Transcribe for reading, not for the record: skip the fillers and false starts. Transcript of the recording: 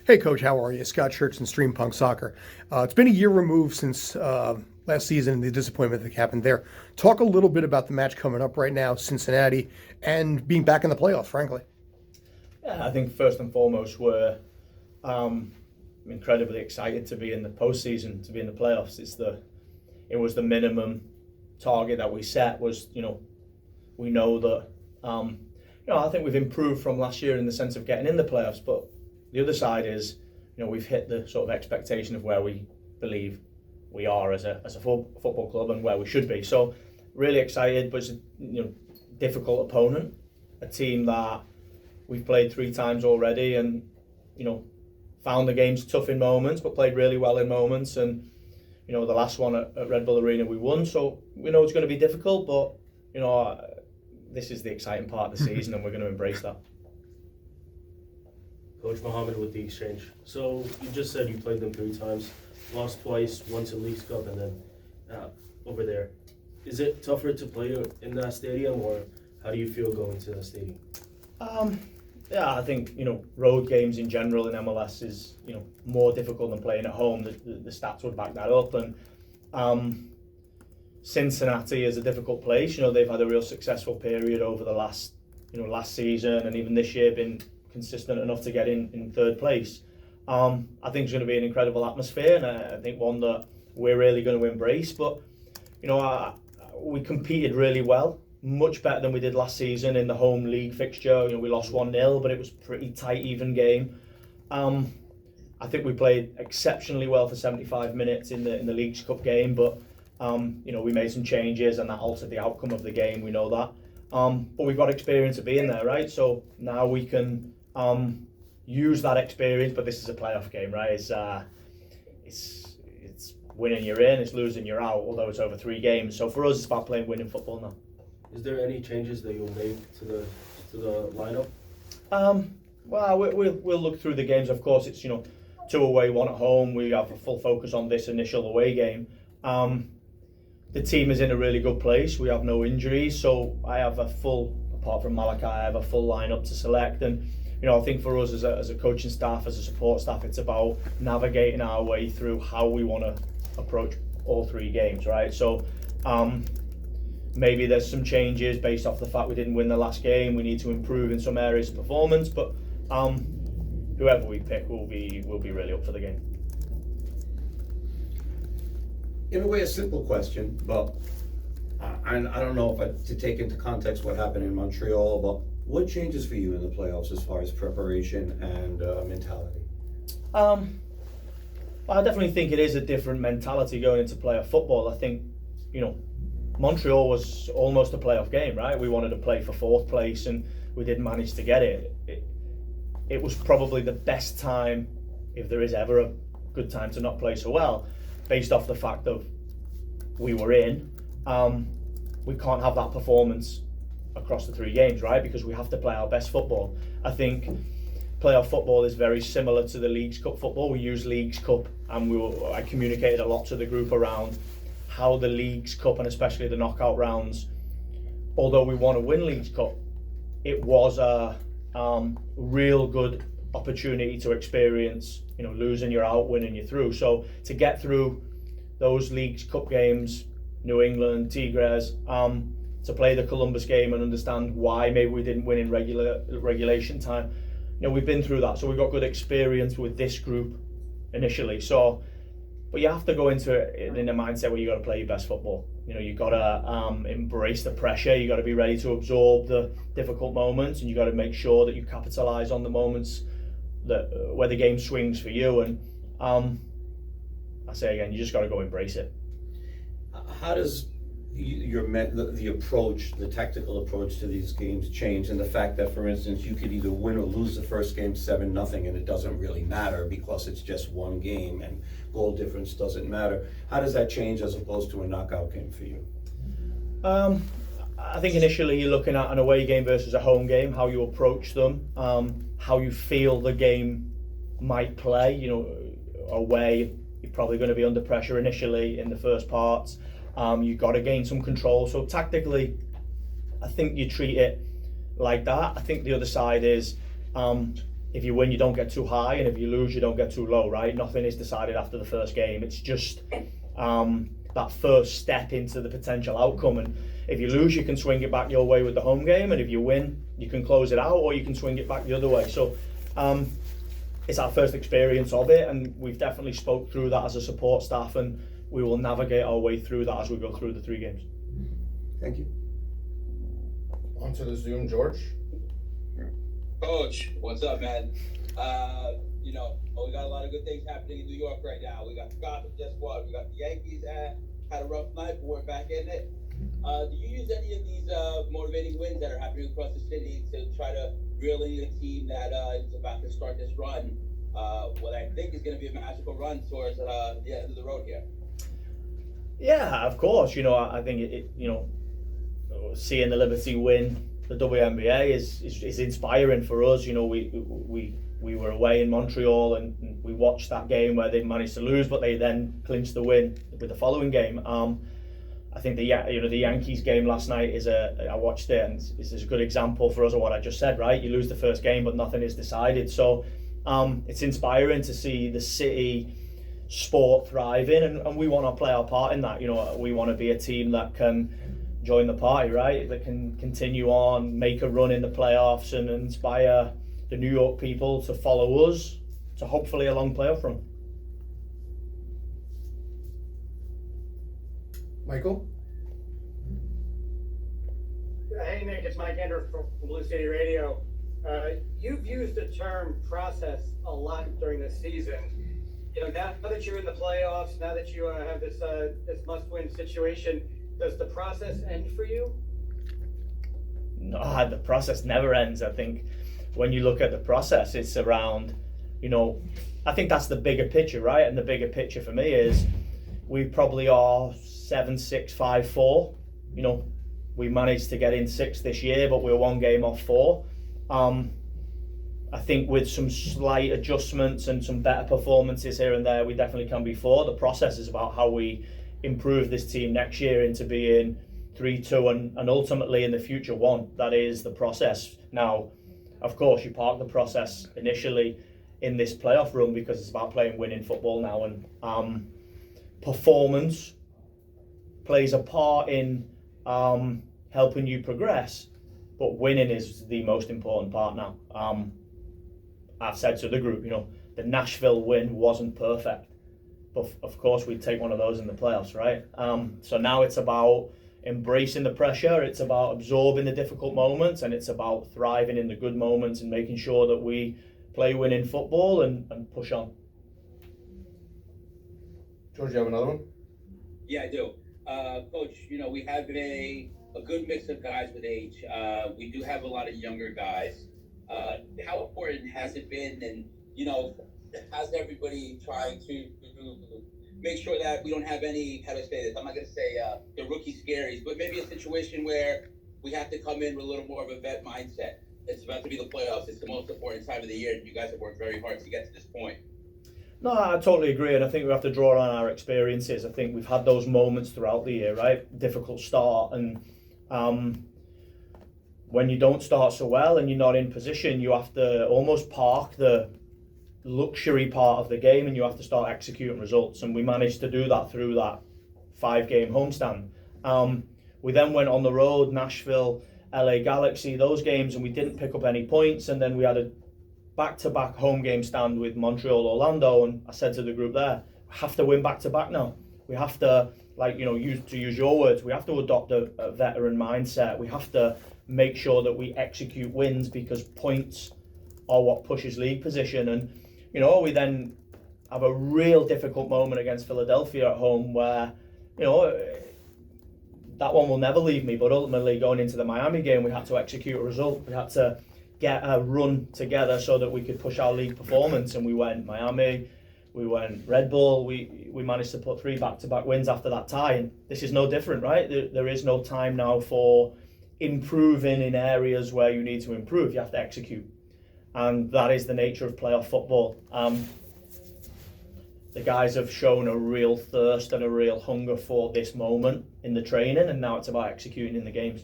Hey, Coach, how are you? Scott Church and Stream Punk Soccer. It's been a year removed since last season and the disappointment that happened there. Talk a little bit about the match coming up right now, Cincinnati, and being back in the playoffs, frankly. Yeah, I think first and foremost we're incredibly excited to be in the postseason, to be in the playoffs. It was the minimum target that we set. We know that I think we've improved from last year in the sense of getting in the playoffs, but the other side is, we've hit the sort of expectation of where we believe we are as a football club and where we should be. So really excited, but it's a difficult opponent, a team that we've played 3 times already, and found the games tough in moments, but played really well in moments. And the last one at Red Bull Arena we won, so we know it's going to be difficult, but this is the exciting part of the season, and we're going to embrace that. Coach Mohammed with the Exchange. So you just said you played them 3 times, lost twice, once in Leagues Cup, and then over there. Is it tougher to play in that stadium, or how do you feel going to that stadium? Yeah, I think road games in general in MLS is more difficult than playing at home. The stats would back that up, and Cincinnati is a difficult place. They've had a real successful period over the last season, and even this year been consistent enough to get in 3rd place. I think it's going to be an incredible atmosphere, and I think one that we're really going to embrace. But we competed really well, much better than we did last season in the home league fixture. We lost 1-0, but it was a pretty tight, even game. I think we played exceptionally well for 75 minutes in the Leagues Cup game, but we made some changes and that altered the outcome of the game. We know that. But we've got experience of being there, right? So now we can use that experience. But this is a playoff game, right? It's winning you're in, it's losing you're out. Although it's over 3 games, so for us it's about playing winning football now. Is there any changes that you'll make to the lineup? Well, we'll look through the games. Of course, it's 2 away, 1 at home. We have a full focus on this initial away game. The team is in a really good place. We have no injuries, so I have apart from Malachi, I have a full lineup to select. And I think for us as a coaching staff, as a support staff, it's about navigating our way through how we want to approach all 3 games, right? So maybe there's some changes based off the fact we didn't win the last game. We need to improve in some areas of performance, but whoever we pick will be really up for the game. In a way, a simple question, but I don't know to take into context what happened in Montreal, but what changes for you in the playoffs as far as preparation and mentality? I definitely think it is a different mentality going into playoff football. I think, Montreal was almost a playoff game, right? We wanted to play for 4th place and we didn't manage to get it. It was probably the best time, if there is ever a good time to not play so well, based off the fact of we were in. We can't have that performance across the 3 games, right? Because we have to play our best football. I think playoff football is very similar to the Leagues Cup football. We use Leagues Cup, and I communicated a lot to the group around how the Leagues Cup, and especially the knockout rounds, although we want to win Leagues Cup, it was a real good opportunity to experience, losing you're out, winning you're through. So to get through those Leagues Cup games, New England, Tigres, to play the Columbus game and understand why maybe we didn't win in regulation time. We've been through that, so we've got good experience with this group initially. So, but you have to go into it in a mindset where you got to play your best football. You got to embrace the pressure. You got to be ready to absorb the difficult moments, and you got to make sure that you capitalize on the moments where the game swings for you. And I say again, you just got to go embrace it. How does the approach, the tactical approach to these games change, and the fact that, for instance, you could either win or lose the first game 7-0, and it doesn't really matter because it's just 1 game and goal difference doesn't matter? How does that change as opposed to a knockout game for you? I think initially you're looking at an away game versus a home game, how you approach them, how you feel the game might play. Away, you're probably going to be under pressure initially in the first parts. You've got to gain some control. So tactically, I think you treat it like that. I think the other side is if you win, you don't get too high, and if you lose, you don't get too low, right? Nothing is decided after the first game. It's just that first step into the potential outcome. And if you lose, you can swing it back your way with the home game, and if you win, you can close it out, or you can swing it back the other way. So it's our first experience of it, and we've definitely spoke through that as a support staff, and we will navigate our way through that as we go through the 3 games. Thank you. Onto the Zoom, George. Coach, what's up, man? We got a lot of good things happening in New York right now. We got the Gotham just won. We got the Yankees had a rough night, but we're back in it. Do you use any of these motivating wins that are happening across the city to try to reel in a team that is about to start this run? What I think is going to be a magical run towards the end of the road here. Yeah, of course. I think seeing the Liberty win the WNBA is inspiring for us. We were away in Montreal and we watched that game where they managed to lose, but they then clinched the win with the following game. I think the Yankees game last night I watched it, and it's a good example for us of what I just said. Right, you lose the first game, but nothing is decided. So it's inspiring to see the city sport thriving, and we want to play our part in that. We want to be a team that can join the party, right? That can continue on, make a run in the playoffs, and inspire the New York people to follow us to hopefully a long playoff run. Michael? Hey Nick, it's Mike Ender from Blue City Radio. You've used the term process a lot during this season. Now that you're in the playoffs, now that you have this must-win situation, does the process end for you? No, the process never ends. I think when you look at the process, it's around, I think that's the bigger picture, right? And the bigger picture for me is we probably are 7-6, 5-4. We managed to get in 6 this year, but we're 1 game off 4. I think with some slight adjustments and some better performances here and there, we definitely can be 4. The process is about how we improve this team next year into being 3-2 and ultimately in the future 1. That is the process. Now, of course, you park the process initially in this playoff run because it's about playing winning football now, and performance plays a part in helping you progress, but winning is the most important part now. I've said to the group, the Nashville win wasn't perfect, but of course we'd take one of those in the playoffs, right? So now it's about embracing the pressure, it's about absorbing the difficult moments, and it's about thriving in the good moments and making sure that we play winning football and push on. George, you have another one? Yeah, I do. Coach, we have a good mix of guys with age. We do have a lot of younger guys. How important has it been, and has everybody trying to make sure that we don't have any, how do I say this, I'm not going to say the rookie scaries, but maybe a situation where we have to come in with a little more of a vet mindset. It's about to be the playoffs. It's the most important time of the year, and you guys have worked very hard to get to this point. No, I totally agree, and I think we have to draw on our experiences. I think we've had those moments throughout the year, right? Difficult start, and when you don't start so well and you're not in position, you have to almost park the luxury part of the game and you have to start executing results. And we managed to do that through that 5-game homestand. We then went on the road, Nashville, LA Galaxy, those games, and we didn't pick up any points. And then we had a back-to-back home game stand with Montreal, Orlando, and I said to the group there, we have to win back-to-back now. We have to, use your words, we have to adopt a veteran mindset. We have to make sure that we execute wins because points are what pushes league position. And, we then have a real difficult moment against Philadelphia at home where, that one will never leave me, but ultimately going into the Miami game, we had to execute a result. We had to get a run together so that we could push our league performance, and we went Miami, we went Red Bull, we managed to put 3 back-to-back wins after that tie, and this is no different, right? There is no time now for improving in areas where you need to improve. You have to execute, and that is the nature of playoff football. The guys have shown a real thirst and a real hunger for this moment in the training, and now it's about executing in the games.